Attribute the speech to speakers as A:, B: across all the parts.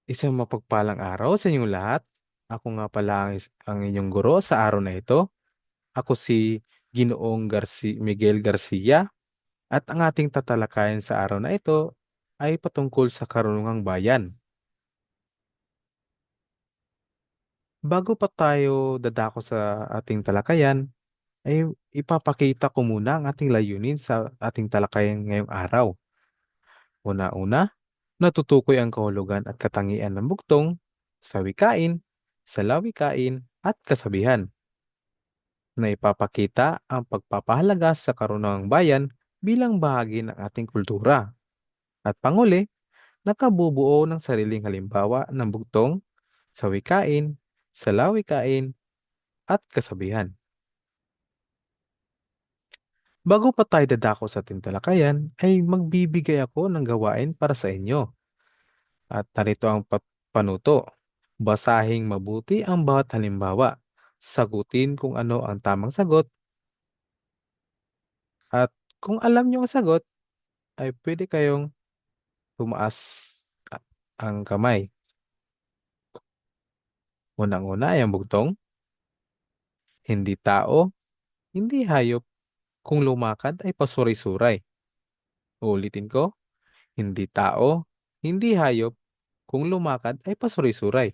A: Isang mapagpalang araw sa inyong lahat. Ako nga pala ang inyong guro sa araw na ito. Ako si Ginoong Miguel Garcia at ang ating tatalakayin sa araw na ito ay patungkol sa karunungang bayan. Bago pa tayo dadako sa ating talakayan, ay ipapakita ko muna ang ating layunin sa ating talakayan ngayong araw. Una-una, natutukoy ang kahulugan at katangian ng bugtong sa wikain, sa lawikain at kasabihan na ipapakita ang pagpapahalaga sa karunungang bayan bilang bahagi ng ating kultura. At panguli, nakabubuo ng sariling halimbawa ng bugtong sa wikain, sa lawikain at kasabihan. Bago pa tayo dadako sa ating talakayan, ay magbibigay ako ng gawain para sa inyo. At narito ang panuto. Basahing mabuti ang bawat halimbawa. Sagutin kung ano ang tamang sagot at kung alam niyo ang sagot, ay pwede kayong tumaas a- ang kamay. Unang-una ay ang bugtong, hindi tao, hindi hayop, kung lumakad ay pasuray-suray. Uulitin ko, hindi tao, hindi hayop, kung lumakad ay pasuray-suray.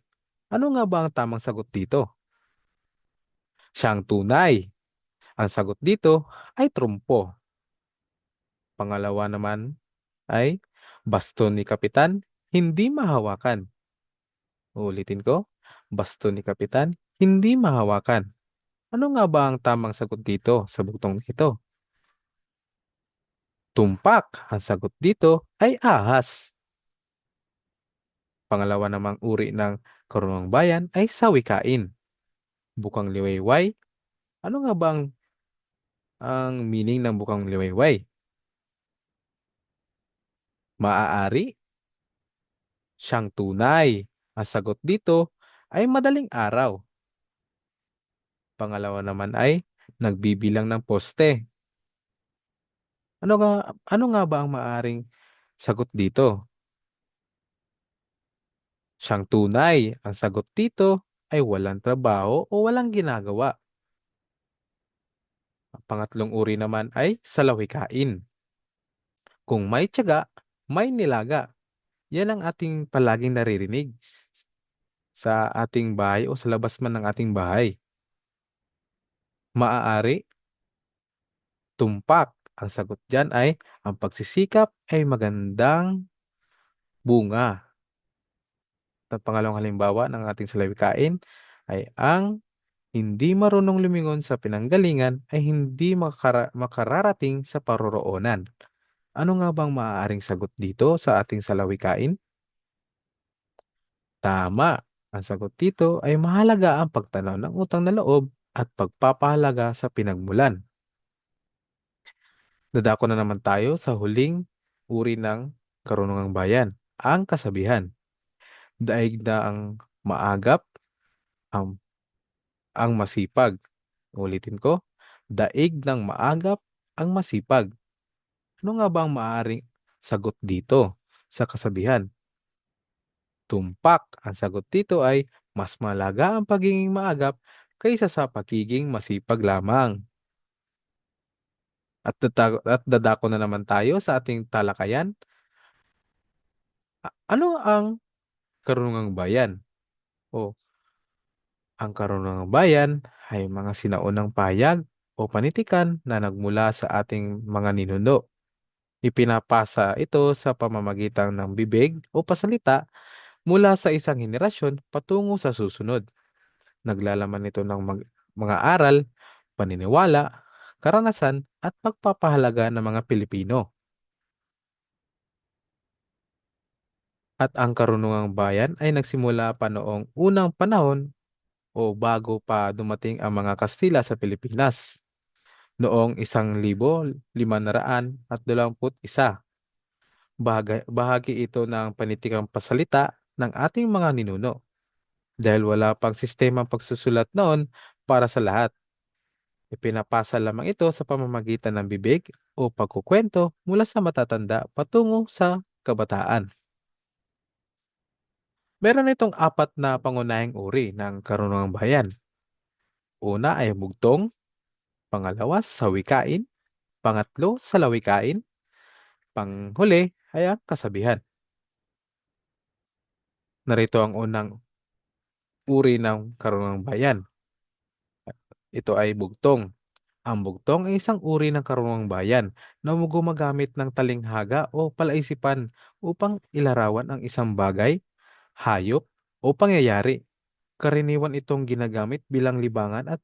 A: Ano nga ba ang tamang sagot dito? Siyang tunay. Ang sagot dito ay trumpo. Pangalawa naman ay baston ni kapitan, hindi mahawakan. Uulitin ko, baston ni kapitan, hindi mahawakan. Ano nga ba ang tamang sagot dito sa bugtong ito? Tumpak. Ang sagot dito ay ahas. Pangalawa namang uri ng karunong bayan ay sawikain. Bukang liwayway. Ano nga ba ang meaning ng bukang liwayway? Maaari, siyang tunay. Ang sagot dito ay madaling araw. Pangalawa naman ay nagbibilang ng poste. Ano nga, ano nga ba ang maaring sagot dito? Siyang tunay. Ang sagot dito ay walang trabaho o walang ginagawa. Ang pangatlong uri naman ay salawikain. Kung may tiyaga, may nilaga. Yan ang ating palaging naririnig sa ating bahay o sa labas man ng ating bahay. Maaari, tumpak. Ang sagot dyan ay ang pagsisikap ay magandang bunga. At pangalawang halimbawa ng ating salawikain ay ang hindi marunong lumingon sa pinanggalingan ay hindi makararating sa paroroonan. Ano nga bang maaaring sagot dito sa ating salawikain? Tama. Ang sagot dito ay mahalaga ang pagtanaw ng utang na loob at pagpapahalaga sa pinagmulan. Dadako na naman tayo sa huling uri ng karunungang bayan, ang kasabihan. Daig na ang maagap, ang, ang masipag. Ulitin ko, daig ng maagap ang masipag. Ano nga ba ang maaaring sagot dito sa kasabihan? Tumpak. Ang sagot dito ay mas malaga ang pagiging maagap kaysa sa pagiging masipag lamang. At dadako na naman tayo sa ating talakayan. Ano ang karunungang bayan? O ang karunungang bayan ay mga sinaunang payag o panitikan na nagmula sa ating mga ninuno. Ipinapasa ito sa pamamagitan ng bibig o pasalita mula sa isang henerasyon patungo sa susunod. Naglalaman ito ng mga aral, paniniwala, karanasan at pagpapahalaga ng mga Pilipino. At ang karunungang bayan ay nagsimula pa noong unang panahon o bago pa dumating ang mga Kastila sa Pilipinas noong 1521. Bahagi ito ng panitikang pasalita ng ating mga ninuno dahil wala pang sistemang pagsusulat noon para sa lahat. Ipinapasa lamang ito sa pamamagitan ng bibig o pagkukwento mula sa matatanda patungo sa kabataan. Meron itong apat na pangunahing uri ng karunungang bayan. Una ay bugtong, pangalawa sawikain, pangatlo salawikain, panghuli ay ang kasabihan. Narito ang unang uri ng karunungang bayan. Ito ay bugtong. Ang bugtong ay isang uri ng karunungang bayan na gumagamit ng talinghaga o palaisipan upang ilarawan ang isang bagay, hayop, o pangyayari. Karaniwan itong ginagamit bilang libangan at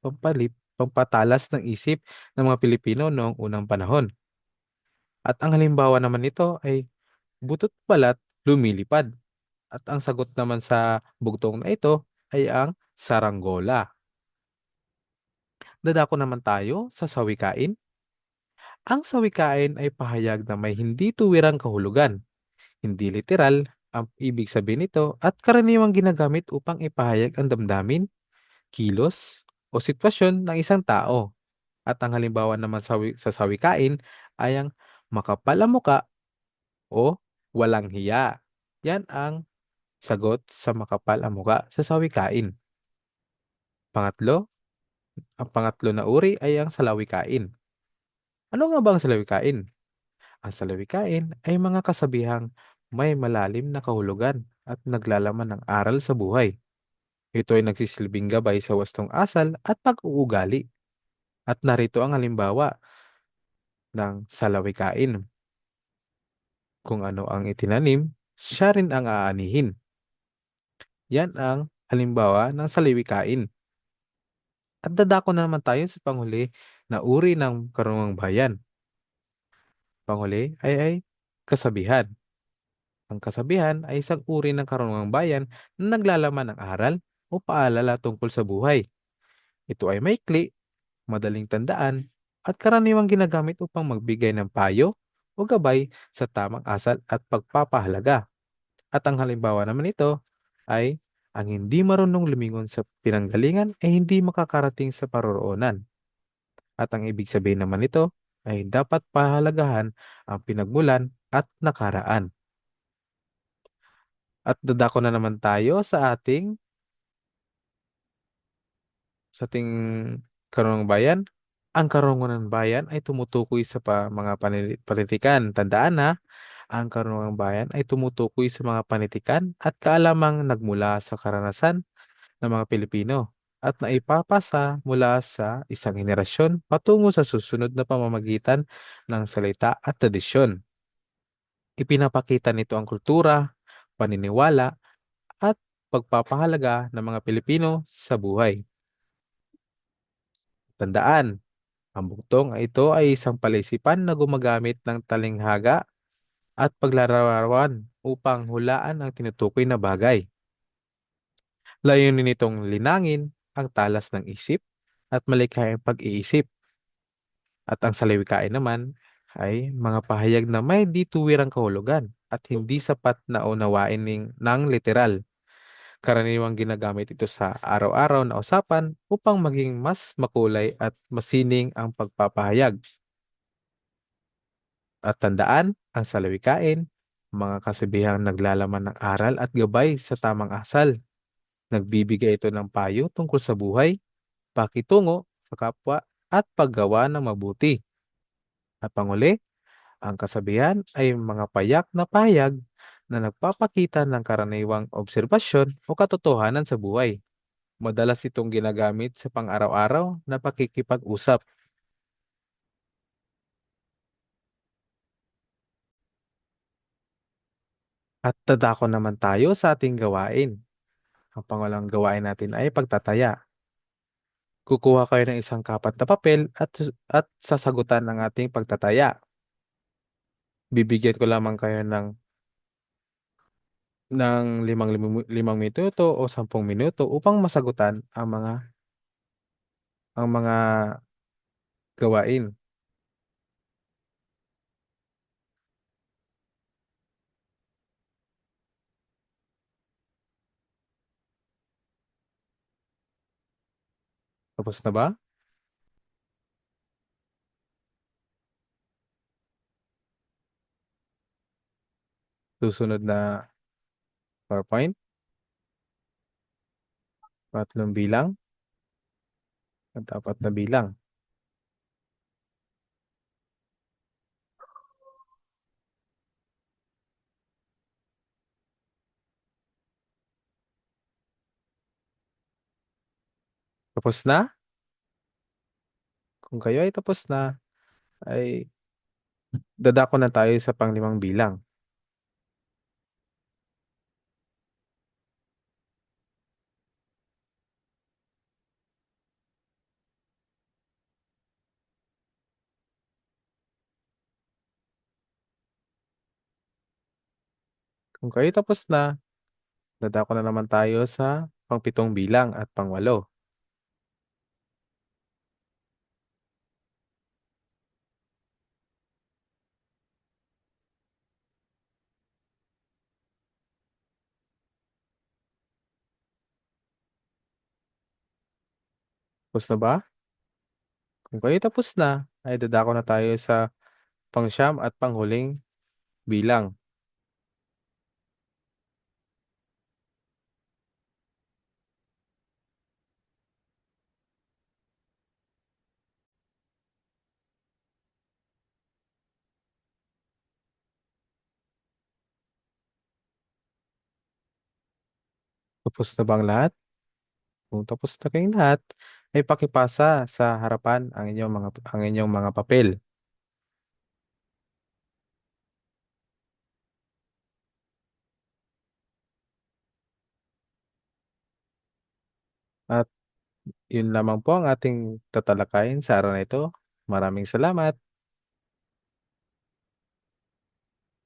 A: pampatalas ng isip ng mga Pilipino noong unang panahon. At ang halimbawa naman nito ay butot balat lumilipad. At ang sagot naman sa bugtong na ito ay ang saranggola. Dadako naman tayo sa sawikain. Ang sawikain ay pahayag na may hindi tuwirang kahulugan, hindi literal ang ibig sabihin nito at karaniwang ginagamit upang ipahayag ang damdamin, kilos, o sitwasyon ng isang tao. At ang halimbawa naman sa sawikain ay ang makapal ang muka o walang hiya. Yan ang sagot sa makapal ang muka sa sawikain. Pangatlo, ang pangatlo na uri ay ang salawikain. Ano nga ba ang salawikain? Ang salawikain ay mga kasabihang may malalim na kahulugan at naglalaman ng aral sa buhay. Ito ay nagsisilbing gabay sa wastong asal at pag-uugali. At narito ang halimbawa ng salawikain. Kung ano ang itinanim, siya rin ang aanihin. Yan ang halimbawa ng salawikain. At dadako na naman tayo sa panghuli na uri ng karunungang bayan. Panghuli ay kasabihan. Ang kasabihan ay isang uri ng karunungang bayan na naglalaman ng aral o paalala tungkol sa buhay. Ito ay maikli, madaling tandaan, at karaniwang ginagamit upang magbigay ng payo o gabay sa tamang asal at pagpapahalaga. At ang halimbawa naman ito ay ang hindi marunong lumingon sa pinanggalingan ay hindi makakarating sa paroroonan. At ang ibig sabihin naman nito ay dapat pahalagahan ang pinagmulan at nakaraan. At dadako na naman tayo sa ating karunungang bayan. Ang karunungan ng bayan ay tumutukoy sa mga panitikan. Tandaan na, ang karunungang bayan ay tumutukoy sa mga panitikan at kaalamang nagmula sa karanasan ng mga Pilipino at naipapasa mula sa isang henerasyon patungo sa susunod na pamamagitan ng salita at tradisyon. Ipinapakita nito ang kultura, paniniwala, at pagpapahalaga ng mga Pilipino sa buhay. Tandaan, ang bugtong ay ito ay isang palisipan na gumagamit ng talinghaga at paglalarawan upang hulaan ang tinutukoy na bagay. Layunin nitong linangin ang talas ng isip at malikhaing pag-iisip. At ang salawikain naman ay mga pahayag na may dituwirang kahulugan at hindi sapat na unawain ng literal. Karaniwang ginagamit ito sa araw-araw na usapan upang maging mas makulay at masining ang pagpapahayag. At tandaan, ang salawikain, mga kasabihang naglalaman ng aral at gabay sa tamang asal. Nagbibigay ito ng payo tungkol sa buhay, pakitungo sa kapwa, at paggawa ng mabuti. At panguli, ang kasabihan ay mga payak na pahayag na nagpapakita ng karaniwang obserbasyon o katotohanan sa buhay. Madalas itong ginagamit sa pang-araw-araw na pakikipag-usap. At dadako naman tayo sa ating gawain. Ang pangalang gawain natin ay pagtataya. Kukuha kayo ng isang kapat na papel at sasagutan ng ating pagtataya. Bibigyan ko lamang kayo ng limang minuto o 10 minuto upang masagutan ang mga gawain. Tapos na ba? Susunod na PowerPoint. tatlong bilang at apat na bilang. Tapos na? Kung kayo ay tapos na, ay dadako na tayo sa panglimang bilang. Kung kayo tapos na, dadako na naman tayo sa pangpitong bilang at pangwalo. Tapos na ba? Kung kayo tapos na, ay dadako na tayo sa pangsyam at panghuling bilang. Tapos na ba ang lahat? Kung tapos na kayong lahat, ay pakipasa sa harapan ang inyong mga papel. At yun lamang po ang ating tatalakayin sa araw na ito. Maraming salamat.